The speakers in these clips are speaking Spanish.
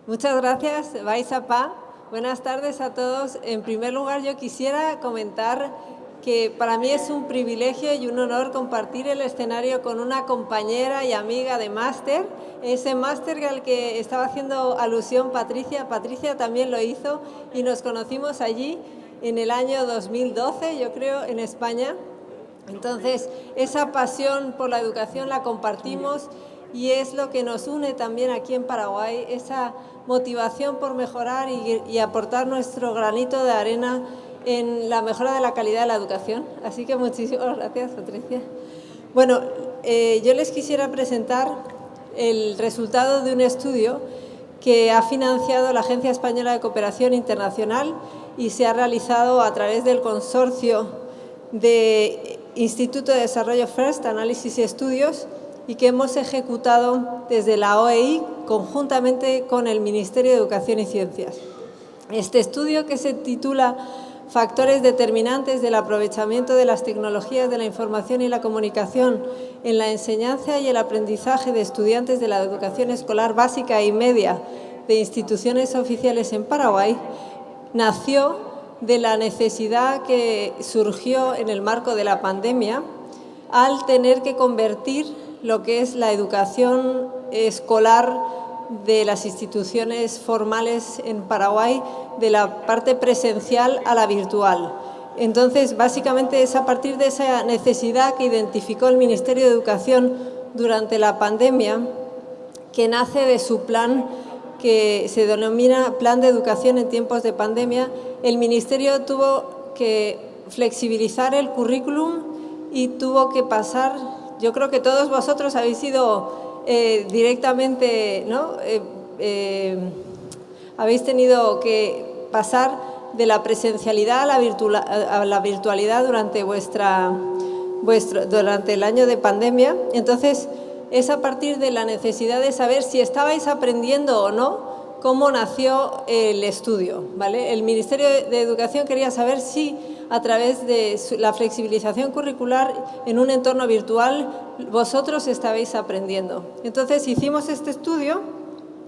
Muchas gracias, Baisapa. Buenas tardes a todos. En primer lugar, yo quisiera comentar que para mí es un privilegio y un honor compartir el escenario con una compañera y amiga de máster, ese máster al que estaba haciendo alusión Patricia. Patricia también lo hizo y nos conocimos allí en el año 2012, yo creo, en España. Entonces, esa pasión por la educación la compartimos y es lo que nos une también aquí en Paraguay, esa motivación por mejorar y aportar nuestro granito de arena en la mejora de la calidad de la educación. Así que muchísimas gracias, Patricia. Bueno, yo les quisiera presentar el resultado de un estudio que ha financiado la Agencia Española de Cooperación Internacional y se ha realizado a través del consorcio de Instituto de Desarrollo FIRST, Análisis y Estudios, y que hemos ejecutado desde la OEI conjuntamente con el Ministerio de Educación y Ciencias. Este estudio, que se titula Factores determinantes del aprovechamiento de las tecnologías de la información y la comunicación en la enseñanza y el aprendizaje de estudiantes de la educación escolar básica y media de instituciones oficiales en Paraguay, nació de la necesidad que surgió en el marco de la pandemia al tener que convertir lo que es la educación escolar de las instituciones formales en Paraguay, de la parte presencial a la virtual. Entonces, básicamente es a partir de esa necesidad que identificó el Ministerio de Educación durante la pandemia, que nace de su plan que se denomina Plan de Educación en tiempos de pandemia. El Ministerio tuvo que flexibilizar el currículum y tuvo que pasar, yo creo que todos vosotros habéis sido directamente, ¿no? Habéis tenido que pasar de la presencialidad a la virtualidad durante durante el año de pandemia. Entonces, es a partir de la necesidad de saber si estabais aprendiendo o no cómo nació el estudio, ¿vale? El Ministerio de Educación quería saber si a través de la flexibilización curricular en un entorno virtual vosotros estabais aprendiendo. Entonces hicimos este estudio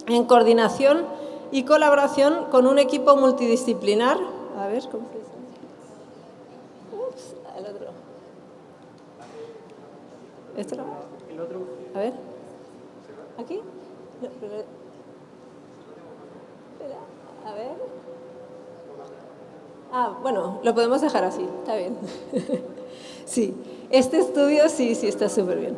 en coordinación y colaboración con un equipo multidisciplinar. A ver, ¿cómo se dice? Ups, el otro. ¿Este no? El otro. A ver. ¿Aquí? No, pero... Espera, a ver. Ah, bueno, lo podemos dejar así, está bien. Sí, este estudio sí está súper bien.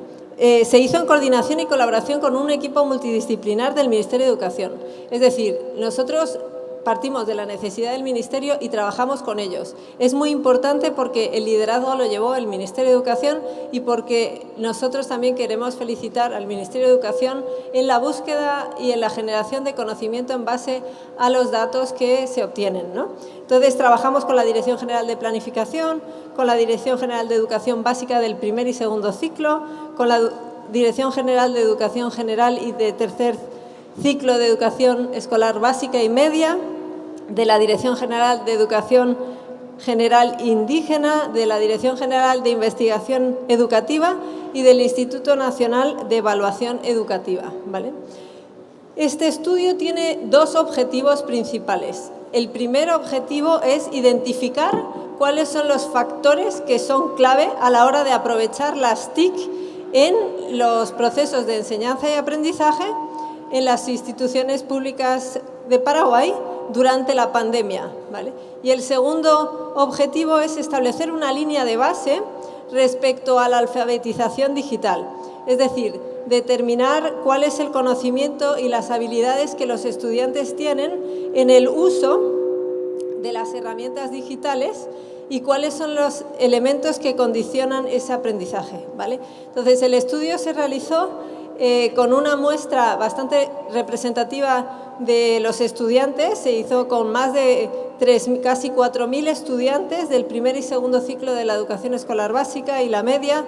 Se hizo en coordinación y colaboración con un equipo multidisciplinar del Ministerio de Educación. Es decir, nosotros partimos de la necesidad del Ministerio y trabajamos con ellos. Es muy importante porque el liderazgo lo llevó el Ministerio de Educación y porque nosotros también queremos felicitar al Ministerio de Educación en la búsqueda y en la generación de conocimiento en base a los datos que se obtienen, ¿no? Entonces, trabajamos con la Dirección General de Planificación, con la Dirección General de Educación Básica del primer y segundo ciclo, con la Dirección General de Educación General y de tercer ciclo de Educación Escolar Básica y Media, de la Dirección General de Educación General Indígena, de la Dirección General de Investigación Educativa y del Instituto Nacional de Evaluación Educativa, ¿vale? Este estudio tiene dos objetivos principales. El primer objetivo es identificar cuáles son los factores que son clave a la hora de aprovechar las TIC en los procesos de enseñanza y aprendizaje en las instituciones públicas de Paraguay durante la pandemia, ¿vale? Y el segundo objetivo es establecer una línea de base respecto a la alfabetización digital, es decir, determinar cuál es el conocimiento y las habilidades que los estudiantes tienen en el uso de las herramientas digitales y cuáles son los elementos que condicionan ese aprendizaje, ¿vale? Entonces, el estudio se realizó con una muestra bastante representativa de los estudiantes. Se hizo con más de casi 4.000 estudiantes del primer y segundo ciclo de la educación escolar básica y la media,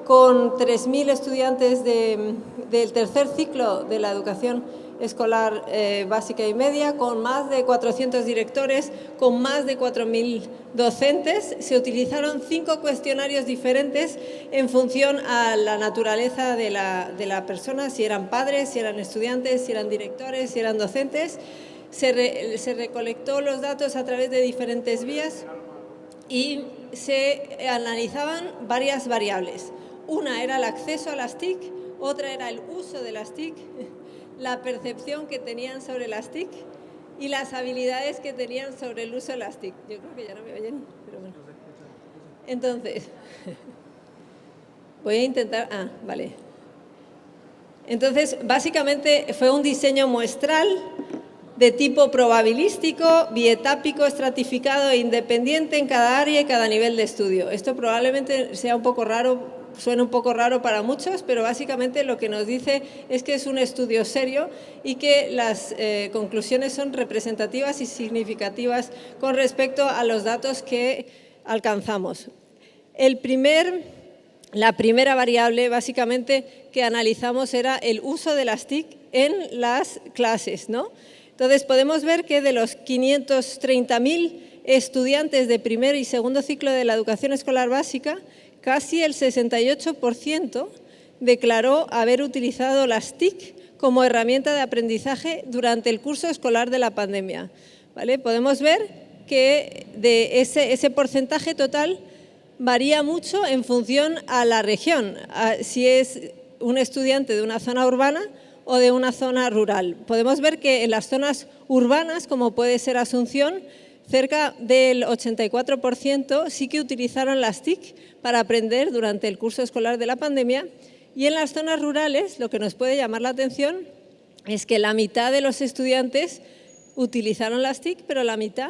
con 3.000 estudiantes del tercer ciclo de la educación escolar básica y media, con más de 400 directores, con más de 4.000 docentes. Se utilizaron 5 cuestionarios diferentes en función a la naturaleza de la persona, si eran padres, si eran estudiantes, si eran directores, si eran docentes. Se recolectó los datos a través de diferentes vías y se analizaban varias variables. Una era el acceso a las TIC, otra era el uso de las TIC, la percepción que tenían sobre las TIC y las habilidades que tenían sobre el uso de las TIC. Yo creo que ya no me oyen, pero bueno. Entonces, voy a intentar... vale. Entonces, básicamente fue un diseño muestral de tipo probabilístico, bietápico, estratificado e independiente en cada área y cada nivel de estudio. Esto probablemente sea un poco raro, suena un poco raro para muchos, pero básicamente lo que nos dice es que es un estudio serio y que las conclusiones son representativas y significativas con respecto a los datos que alcanzamos. La primera variable básicamente que analizamos era el uso de las TIC en las clases, ¿no? Entonces podemos ver que de los 530.000 estudiantes de primer y segundo ciclo de la educación escolar básica, casi el 68% declaró haber utilizado las TIC como herramienta de aprendizaje durante el curso escolar de la pandemia, ¿vale? Podemos ver que de ese porcentaje total varía mucho en función a la región, si es un estudiante de una zona urbana o de una zona rural. Podemos ver que en las zonas urbanas, como puede ser Asunción, cerca del 84% sí que utilizaron las TIC para aprender durante el curso escolar de la pandemia, y en las zonas rurales lo que nos puede llamar la atención es que la mitad de los estudiantes utilizaron las TIC, pero la mitad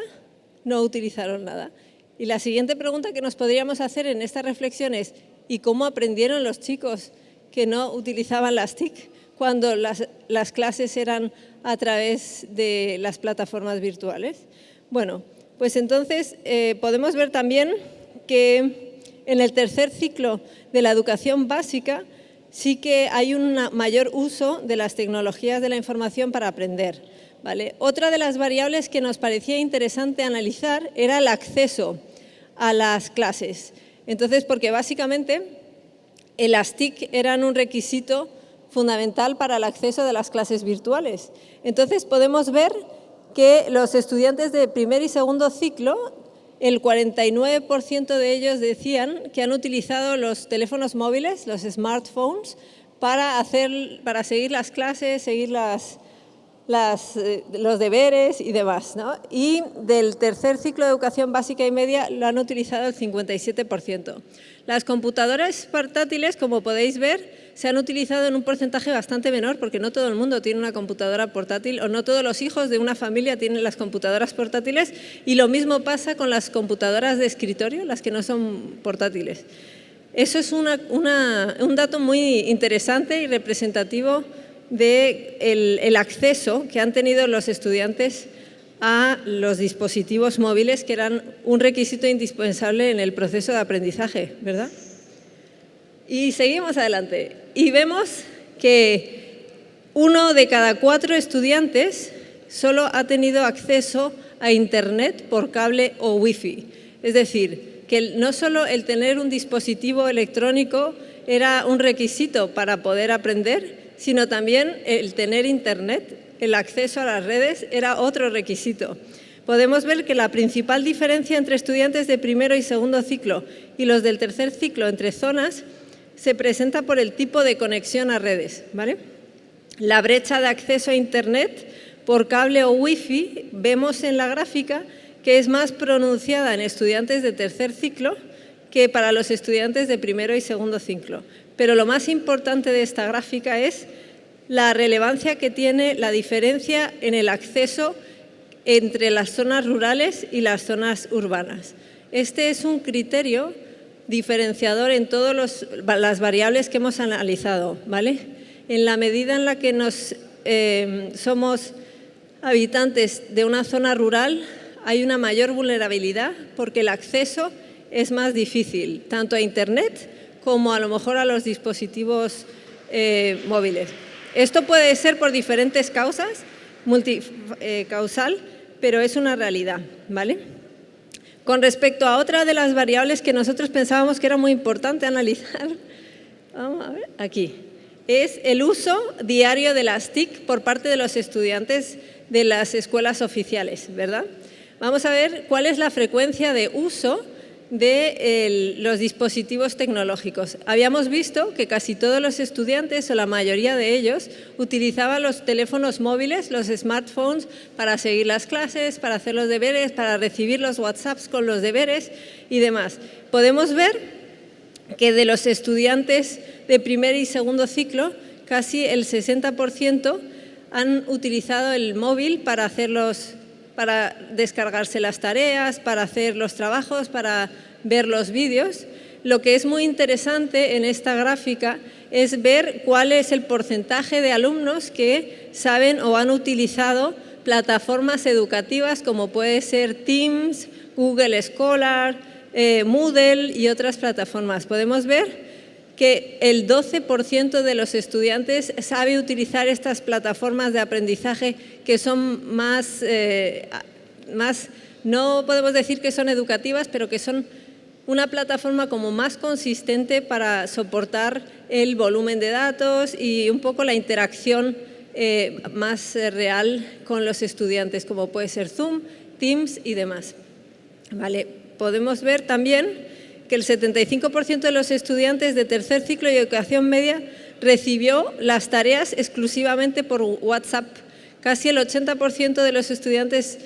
no utilizaron nada. Y la siguiente pregunta que nos podríamos hacer en esta reflexión es: ¿y cómo aprendieron los chicos que no utilizaban las TIC cuando las clases eran a través de las plataformas virtuales? Bueno, pues entonces podemos ver también que en el tercer ciclo de la educación básica sí que hay un mayor uso de las tecnologías de la información para aprender, ¿vale? Otra de las variables que nos parecía interesante analizar era el acceso a las clases. Entonces, porque básicamente las TIC eran un requisito fundamental para el acceso de las clases virtuales. Entonces, podemos ver que los estudiantes de primer y segundo ciclo, el 49% de ellos decían que han utilizado los teléfonos móviles, los smartphones, para seguir las clases, seguir los deberes y demás, ¿no? Y del tercer ciclo de educación básica y media lo han utilizado el 57%. Las computadoras portátiles, como podéis ver, se han utilizado en un porcentaje bastante menor, porque no todo el mundo tiene una computadora portátil, o no todos los hijos de una familia tienen las computadoras portátiles, y lo mismo pasa con las computadoras de escritorio, las que no son portátiles. Eso es un dato muy interesante y representativo del acceso que han tenido los estudiantes a los dispositivos móviles, que eran un requisito indispensable en el proceso de aprendizaje, ¿verdad? Y seguimos adelante y vemos que 1 de cada 4 estudiantes solo ha tenido acceso a Internet por cable o Wi-Fi. Es decir, que no solo el tener un dispositivo electrónico era un requisito para poder aprender, sino también el tener Internet, el acceso a las redes, era otro requisito. Podemos ver que la principal diferencia entre estudiantes de primero y segundo ciclo y los del tercer ciclo entre zonas se presenta por el tipo de conexión a redes, ¿vale? La brecha de acceso a Internet por cable o Wi-Fi vemos en la gráfica que es más pronunciada en estudiantes de tercer ciclo que para los estudiantes de primero y segundo ciclo. Pero lo más importante de esta gráfica es la relevancia que tiene la diferencia en el acceso entre las zonas rurales y las zonas urbanas. Este es un criterio diferenciador en todas las variables que hemos analizado, ¿vale? En la medida en la que somos habitantes de una zona rural, hay una mayor vulnerabilidad porque el acceso es más difícil, tanto a Internet como a lo mejor a los dispositivos móviles. Esto puede ser por diferentes causas, multicausal, pero es una realidad, ¿vale? Con respecto a otra de las variables que nosotros pensábamos que era muy importante analizar, vamos a ver, aquí, es el uso diario de las TIC por parte de los estudiantes de las escuelas oficiales, ¿verdad? Vamos a ver cuál es la frecuencia de uso de los dispositivos tecnológicos. Habíamos visto que casi todos los estudiantes, o la mayoría de ellos, utilizaban los teléfonos móviles, los smartphones, para seguir las clases, para hacer los deberes, para recibir los WhatsApps con los deberes y demás. Podemos ver que de los estudiantes de primer y segundo ciclo, casi el 60% han utilizado el móvil para descargarse las tareas, para hacer los trabajos, para ver los vídeos. Lo que es muy interesante en esta gráfica es ver cuál es el porcentaje de alumnos que saben o han utilizado plataformas educativas como puede ser Teams, Google Scholar, Moodle y otras plataformas. Podemos ver que el 12% de los estudiantes sabe utilizar estas plataformas de aprendizaje que son más, no podemos decir que son educativas, pero que son una plataforma como más consistente para soportar el volumen de datos y un poco la interacción más real con los estudiantes, como puede ser Zoom, Teams y demás. Vale, podemos ver también que el 75% de los estudiantes de tercer ciclo de educación media recibió las tareas exclusivamente por WhatsApp. Casi el 80% de los estudiantes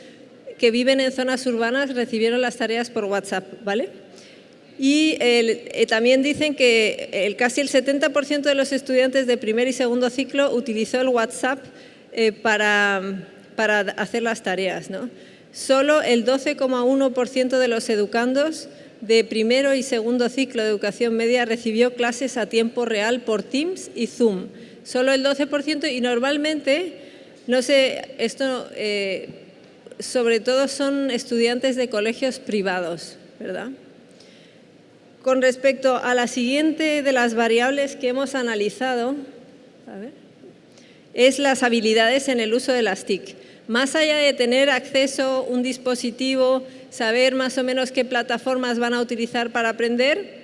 que viven en zonas urbanas recibieron las tareas por WhatsApp, ¿vale? Y también dicen que casi el 70% de los estudiantes de primer y segundo ciclo utilizó el WhatsApp para hacer las tareas, ¿no? Solo el 12,1% de los educandos de primero y segundo ciclo de educación media recibió clases a tiempo real por Teams y Zoom. Solo el 12% y normalmente, no sé, esto sobre todo son estudiantes de colegios privados, ¿verdad? Con respecto a la siguiente de las variables que hemos analizado, es las habilidades en el uso de las TIC. Más allá de tener acceso a un dispositivo, saber más o menos qué plataformas van a utilizar para aprender,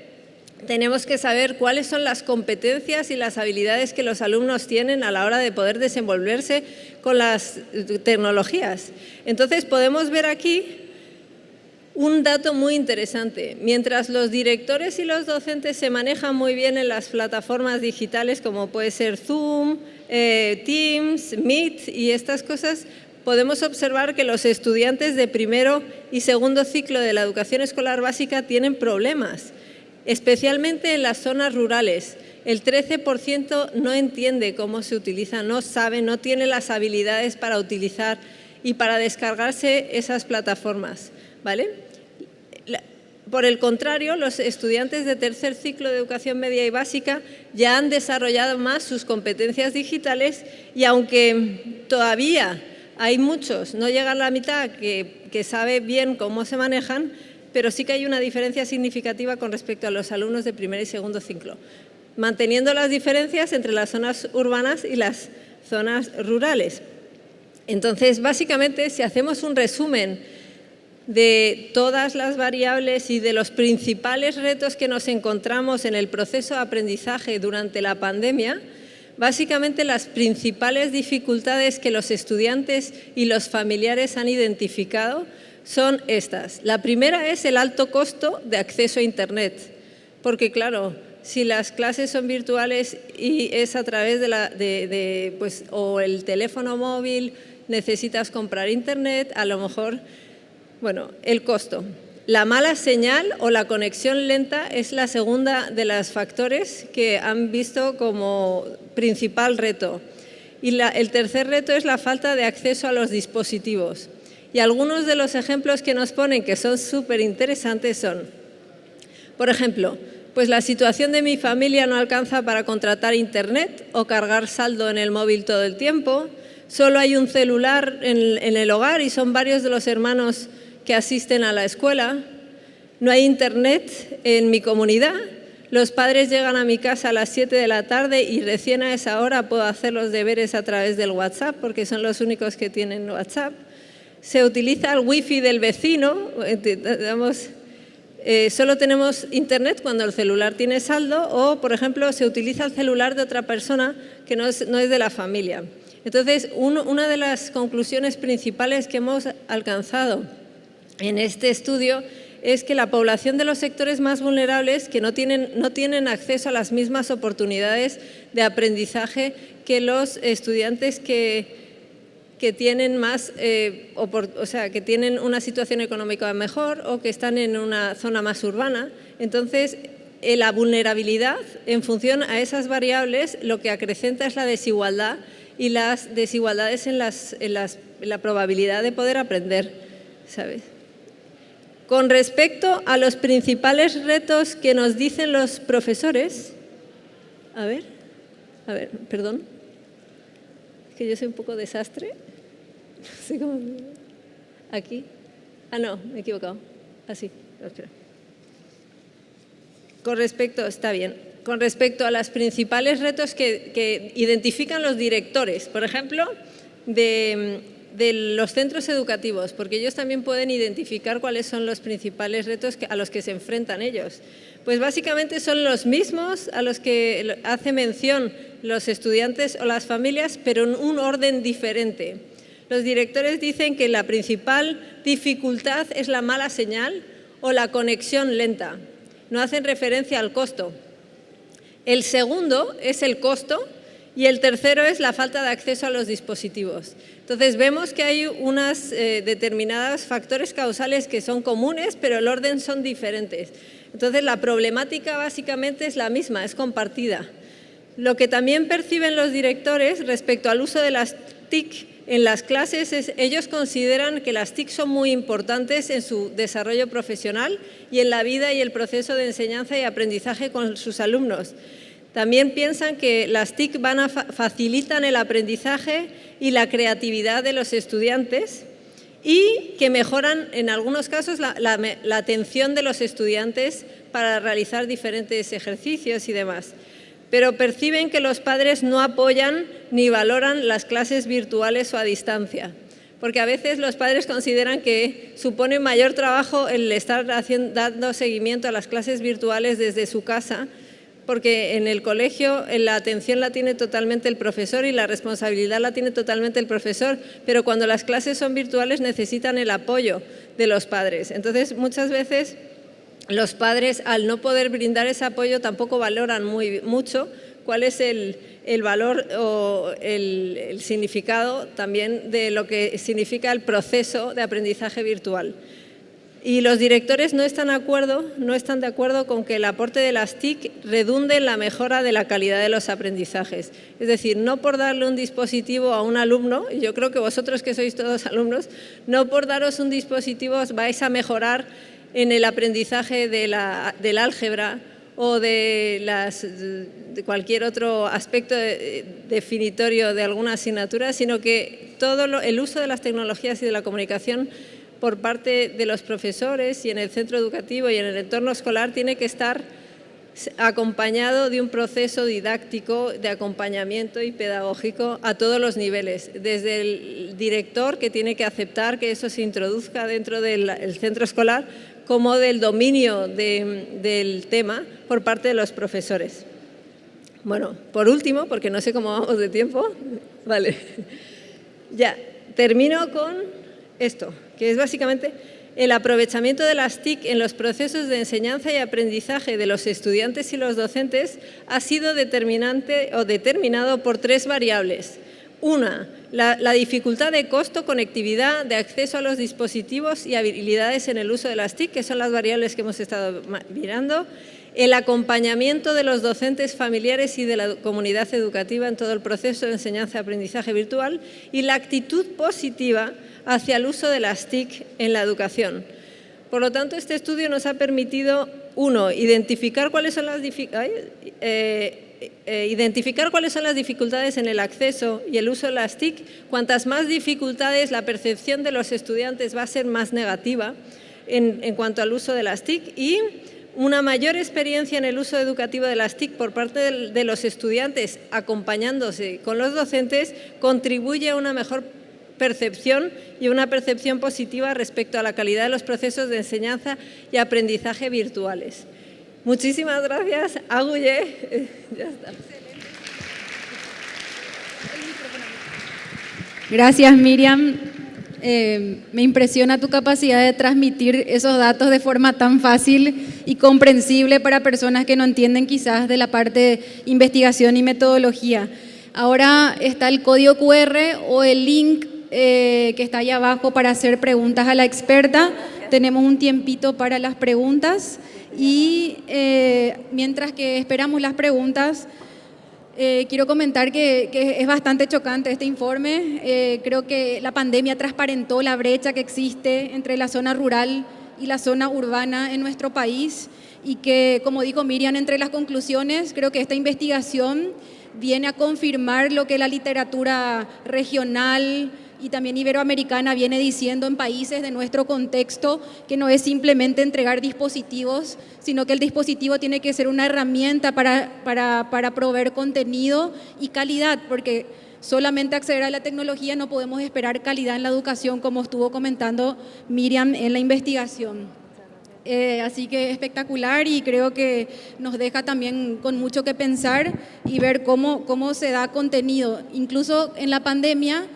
tenemos que saber cuáles son las competencias y las habilidades que los alumnos tienen a la hora de poder desenvolverse con las tecnologías. Entonces, podemos ver aquí un dato muy interesante. Mientras los directores y los docentes se manejan muy bien en las plataformas digitales, como puede ser Zoom, Teams, Meet y estas cosas, podemos observar que los estudiantes de primero y segundo ciclo de la educación escolar básica tienen problemas, especialmente en las zonas rurales. El 13% no entiende cómo se utiliza, no sabe, no tiene las habilidades para utilizar y para descargarse esas plataformas, ¿vale? Por el contrario, los estudiantes de tercer ciclo de educación media y básica ya han desarrollado más sus competencias digitales y aunque todavía hay muchos, no llegan a la mitad, que sabe bien cómo se manejan, pero sí que hay una diferencia significativa con respecto a los alumnos de primer y segundo ciclo, manteniendo las diferencias entre las zonas urbanas y las zonas rurales. Entonces, básicamente, si hacemos un resumen de todas las variables y de los principales retos que nos encontramos en el proceso de aprendizaje durante la pandemia, básicamente las principales dificultades que los estudiantes y los familiares han identificado son estas. La primera es el alto costo de acceso a Internet, porque claro, si las clases son virtuales y es a través de o el teléfono móvil, necesitas comprar Internet, a lo mejor, bueno, el costo. La mala señal o la conexión lenta es la segunda de los factores que han visto como principal reto. Y el tercer reto es la falta de acceso a los dispositivos. Y algunos de los ejemplos que nos ponen que son súper interesantes son, por ejemplo, pues la situación de mi familia no alcanza para contratar Internet o cargar saldo en el móvil todo el tiempo, solo hay un celular en el hogar y son varios de los hermanos que asisten a la escuela, no hay Internet en mi comunidad, Los padres llegan a mi casa a las 7 de la tarde y recién a esa hora puedo hacer los deberes a través del WhatsApp, porque son los únicos que tienen WhatsApp. Se utiliza el wifi del vecino, solo tenemos internet cuando el celular tiene saldo o, por ejemplo, se utiliza el celular de otra persona que no es de la familia. Entonces, una de las conclusiones principales que hemos alcanzado en este estudio es que la población de los sectores más vulnerables que no tienen acceso a las mismas oportunidades de aprendizaje que los estudiantes que tienen que tienen una situación económica mejor o que están en una zona más urbana. Entonces, la vulnerabilidad en función a esas variables lo que acrecenta es la desigualdad y las desigualdades en la probabilidad de poder aprender, ¿sabes? Con respecto a los principales retos que nos dicen los profesores, a ver, perdón, es que yo soy un poco desastre. No sé cómo. Aquí. Ah, no, me he equivocado. Así. Está bien. Con respecto a los principales retos que identifican los directores, por ejemplo, de los centros educativos, porque ellos también pueden identificar cuáles son los principales retos a los que se enfrentan ellos. Pues básicamente son los mismos a los que hace mención los estudiantes o las familias, pero en un orden diferente. Los directores dicen que la principal dificultad es la mala señal o la conexión lenta. No hacen referencia al costo. El segundo es el costo y el tercero es la falta de acceso a los dispositivos. Entonces, vemos que hay unos determinados factores causales que son comunes, pero el orden son diferentes. Entonces, la problemática básicamente es la misma, es compartida. Lo que también perciben los directores respecto al uso de las TIC en las clases es ellos consideran que las TIC son muy importantes en su desarrollo profesional y en la vida y el proceso de enseñanza y aprendizaje con sus alumnos. También piensan que las TIC facilitan el aprendizaje y la creatividad de los estudiantes y que mejoran en algunos casos la atención de los estudiantes para realizar diferentes ejercicios y demás. Pero perciben que los padres no apoyan ni valoran las clases virtuales o a distancia, porque a veces los padres consideran que supone mayor trabajo el estar dando seguimiento a las clases virtuales desde su casa, porque en el colegio la atención la tiene totalmente el profesor y la responsabilidad la tiene totalmente el profesor, pero cuando las clases son virtuales necesitan el apoyo de los padres. Entonces, muchas veces los padres, al no poder brindar ese apoyo, tampoco valoran mucho cuál es el valor o el significado también de lo que significa el proceso de aprendizaje virtual. Y los directores no están de acuerdo con que el aporte de las TIC redunde en la mejora de la calidad de los aprendizajes. Es decir, no por darle un dispositivo a un alumno, y yo creo que vosotros que sois todos alumnos, no por daros un dispositivo os vais a mejorar en el aprendizaje del álgebra o de cualquier otro aspecto definitorio de alguna asignatura, sino que todo el uso de las tecnologías y de la comunicación por parte de los profesores y en el centro educativo y en el entorno escolar tiene que estar acompañado de un proceso didáctico de acompañamiento y pedagógico a todos los niveles, desde el director, que tiene que aceptar que eso se introduzca dentro del centro escolar, como del dominio del tema por parte de los profesores. Bueno, por último, porque no sé cómo vamos de tiempo, vale, ya, termino con esto, que es básicamente el aprovechamiento de las TIC en los procesos de enseñanza y aprendizaje de los estudiantes y los docentes ha sido determinante o determinado por tres variables. Una, la dificultad de costo, conectividad, de acceso a los dispositivos y habilidades en el uso de las TIC, que son las variables que hemos estado mirando. El acompañamiento de los docentes familiares y de la comunidad educativa en todo el proceso de enseñanza y aprendizaje virtual. Y la actitud positiva hacia el uso de las TIC en la educación. Por lo tanto, este estudio nos ha permitido, uno, identificar cuáles son las dificultades en el acceso y el uso de las TIC. Cuantas más dificultades, la percepción de los estudiantes va a ser más negativa en cuanto al uso de las TIC. Y Una mayor experiencia en el uso educativo de las TIC por parte de los estudiantes acompañándose con los docentes contribuye a una mejor percepción y una percepción positiva respecto a la calidad de los procesos de enseñanza y aprendizaje virtuales. Muchísimas gracias. Agulle. Ya está. Gracias, Miriam. Me impresiona tu capacidad de transmitir esos datos de forma tan fácil y comprensible para personas que no entienden quizás de la parte de investigación y metodología. Ahora está el código QR o el link que está ahí abajo para hacer preguntas a la experta. Tenemos un tiempito para las preguntas y mientras que esperamos las preguntas, quiero comentar que es bastante chocante este informe. Creo que la pandemia transparentó la brecha que existe entre la zona rural y la zona urbana en nuestro país y que, como dijo Miriam, entre las conclusiones, creo que esta investigación viene a confirmar lo que la literatura regional y también iberoamericana viene diciendo en países de nuestro contexto, que no es simplemente entregar dispositivos, sino que el dispositivo tiene que ser una herramienta para proveer contenido y calidad, porque solamente acceder a la tecnología no podemos esperar calidad en la educación, como estuvo comentando Miriam en la investigación. Así que espectacular y creo que nos deja también con mucho que pensar y ver cómo se da contenido. Incluso en la pandemia,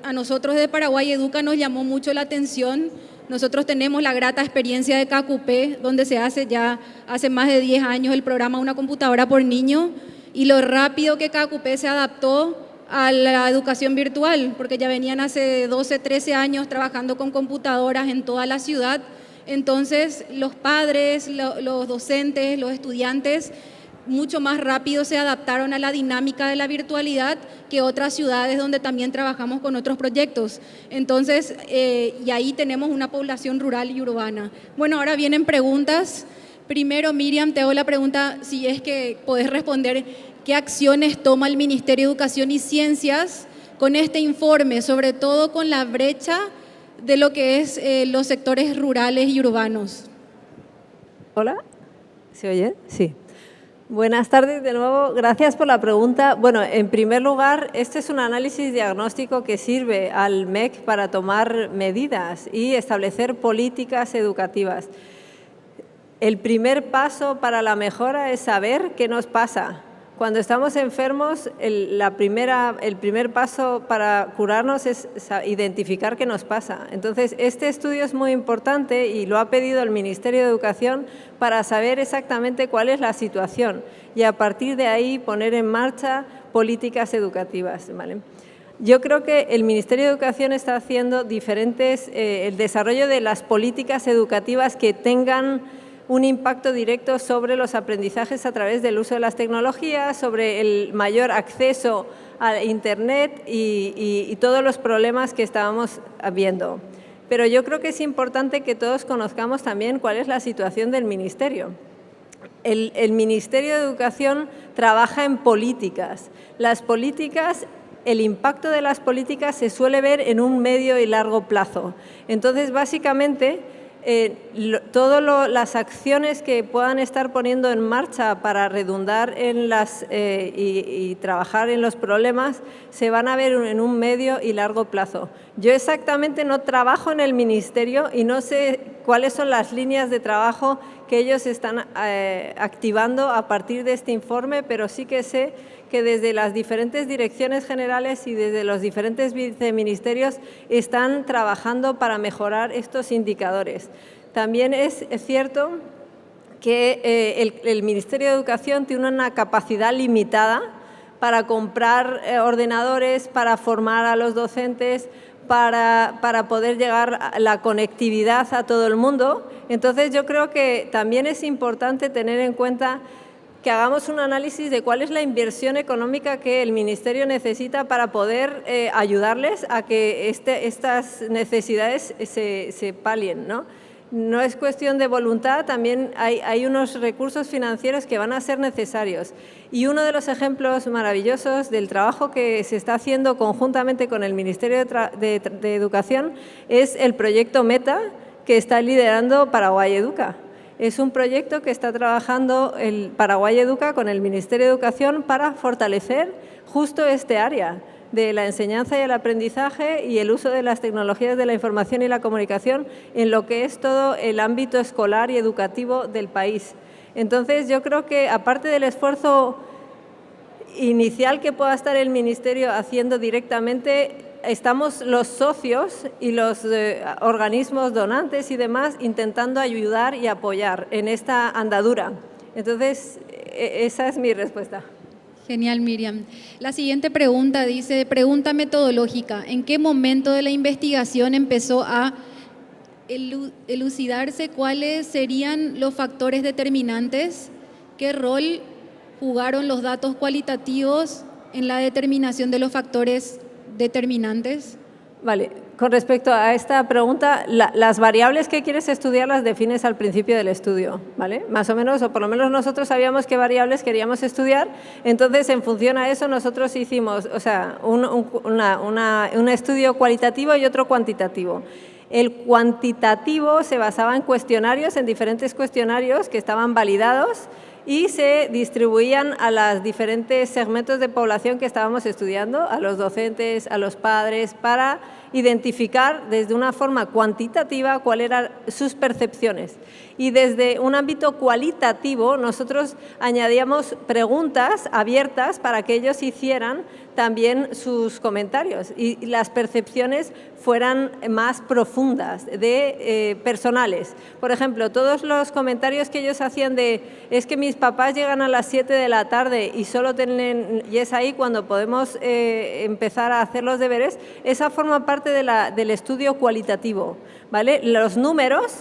a nosotros de Paraguay Educa nos llamó mucho la atención. Nosotros tenemos la grata experiencia de KQP, donde se hace ya hace más de 10 años el programa Una computadora por niño, y lo rápido que KQP se adaptó a la educación virtual, porque ya venían hace 12, 13 años trabajando con computadoras en toda la ciudad. Entonces los padres, los docentes, los estudiantes mucho más rápido se adaptaron a la dinámica de la virtualidad que otras ciudades donde también trabajamos con otros proyectos. Entonces, y ahí tenemos una población rural y urbana. Bueno, ahora vienen preguntas. Primero, Miriam, te hago la pregunta, si es que podés responder, ¿qué acciones toma el Ministerio de Educación y Ciencias con este informe, sobre todo con la brecha de lo que es los sectores rurales y urbanos? Hola, ¿se oye? Sí. Buenas tardes de nuevo, gracias por la pregunta. Bueno, en primer lugar, este es un análisis diagnóstico que sirve al MEC para tomar medidas y establecer políticas educativas. El primer paso para la mejora es saber qué nos pasa. Cuando estamos enfermos, el primer paso para curarnos es identificar qué nos pasa. Entonces, este estudio es muy importante y lo ha pedido el Ministerio de Educación para saber exactamente cuál es la situación y a partir de ahí poner en marcha políticas educativas, ¿vale? Yo creo que el Ministerio de Educación está haciendo el desarrollo de las políticas educativas que tengan un impacto directo sobre los aprendizajes a través del uso de las tecnologías, sobre el mayor acceso a Internet y todos los problemas que estábamos viendo. Pero yo creo que es importante que todos conozcamos también cuál es la situación del Ministerio. El Ministerio de Educación trabaja en políticas. Las políticas, el impacto de las políticas se suele ver en un medio y largo plazo. Entonces, básicamente, todas las acciones que puedan estar poniendo en marcha para redundar en y trabajar en los problemas se van a ver en un medio y largo plazo. Yo exactamente no trabajo en el Ministerio y no sé cuáles son las líneas de trabajo que ellos están activando a partir de este informe, pero sí que sé que desde las diferentes direcciones generales y desde los diferentes viceministerios están trabajando para mejorar estos indicadores. También es cierto que el Ministerio de Educación tiene una capacidad limitada para comprar ordenadores, para formar a los docentes, para poder llegar a la conectividad a todo el mundo. Entonces, yo creo que también es importante tener en cuenta que hagamos un análisis de cuál es la inversión económica que el Ministerio necesita para poder ayudarles a que estas necesidades se palien, ¿no? No es cuestión de voluntad, también hay unos recursos financieros que van a ser necesarios. Y uno de los ejemplos maravillosos del trabajo que se está haciendo conjuntamente con el Ministerio de Educación es el proyecto META que está liderando Paraguay Educa. Es un proyecto que está trabajando el Paraguay Educa con el Ministerio de Educación para fortalecer justo este área de la enseñanza y el aprendizaje y el uso de las tecnologías de la información y la comunicación en lo que es todo el ámbito escolar y educativo del país. Entonces, yo creo que aparte del esfuerzo inicial que pueda estar el Ministerio haciendo directamente, estamos los socios y los organismos donantes y demás intentando ayudar y apoyar en esta andadura. Entonces, esa es mi respuesta. Genial, Miriam. La siguiente pregunta dice, pregunta metodológica, ¿en qué momento de la investigación empezó a elucidarse cuáles serían los factores determinantes? ¿Qué rol jugaron los datos cualitativos en la determinación de los factores determinantes? Vale, con respecto a esta pregunta, las variables que quieres estudiar las defines al principio del estudio, ¿vale? Más o menos, o por lo menos nosotros sabíamos qué variables queríamos estudiar, entonces en función a eso nosotros hicimos, o sea, un estudio cualitativo y otro cuantitativo. El cuantitativo se basaba en cuestionarios, en diferentes cuestionarios que estaban validados y se distribuían a los diferentes segmentos de población que estábamos estudiando, a los docentes, a los padres, para identificar desde una forma cuantitativa cuáles eran sus percepciones. Y desde un ámbito cualitativo nosotros añadíamos preguntas abiertas para que ellos hicieran también sus comentarios y las percepciones fueran más profundas, personales. Por ejemplo, todos los comentarios que ellos hacían de es que mis papás llegan a las 7 de la tarde y solo tienen, y es ahí cuando podemos empezar a hacer los deberes, esa forma parte del estudio cualitativo, ¿vale? Los números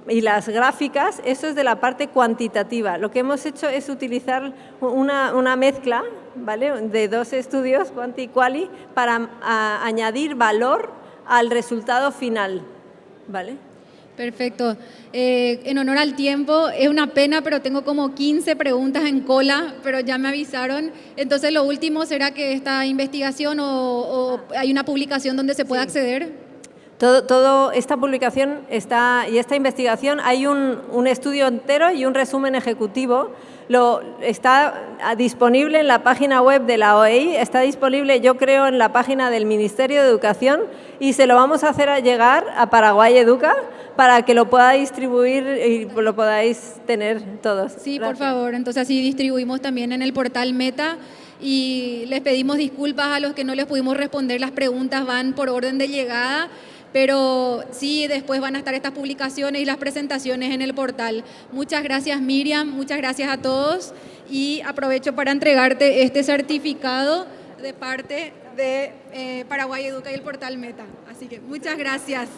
y las gráficas, eso es de la parte cuantitativa. Lo que hemos hecho es utilizar una mezcla, ¿vale?, de dos estudios, cuanti y quali, para añadir valor al resultado final, ¿vale? Perfecto. En honor al tiempo, es una pena, pero tengo como 15 preguntas en cola, pero ya me avisaron. Entonces, lo último, ¿será que esta investigación o hay una publicación donde se pueda acceder? Todo esta publicación y esta investigación, hay un estudio entero y un resumen ejecutivo. Está disponible en la página web de la OEI, está disponible, yo creo, en la página del Ministerio de Educación y se lo vamos a hacer llegar a Paraguay Educa para que lo pueda distribuir y lo podáis tener todos. Sí, Gracias. por favor. Entonces, así distribuimos también en el portal Meta y les pedimos disculpas a los que no les pudimos responder. Las preguntas van por orden de llegada, pero sí, después van a estar estas publicaciones y las presentaciones en el portal. Muchas gracias, Miriam, muchas gracias a todos y aprovecho para entregarte este certificado de parte de Paraguay Educa y el portal Meta. Así que muchas gracias.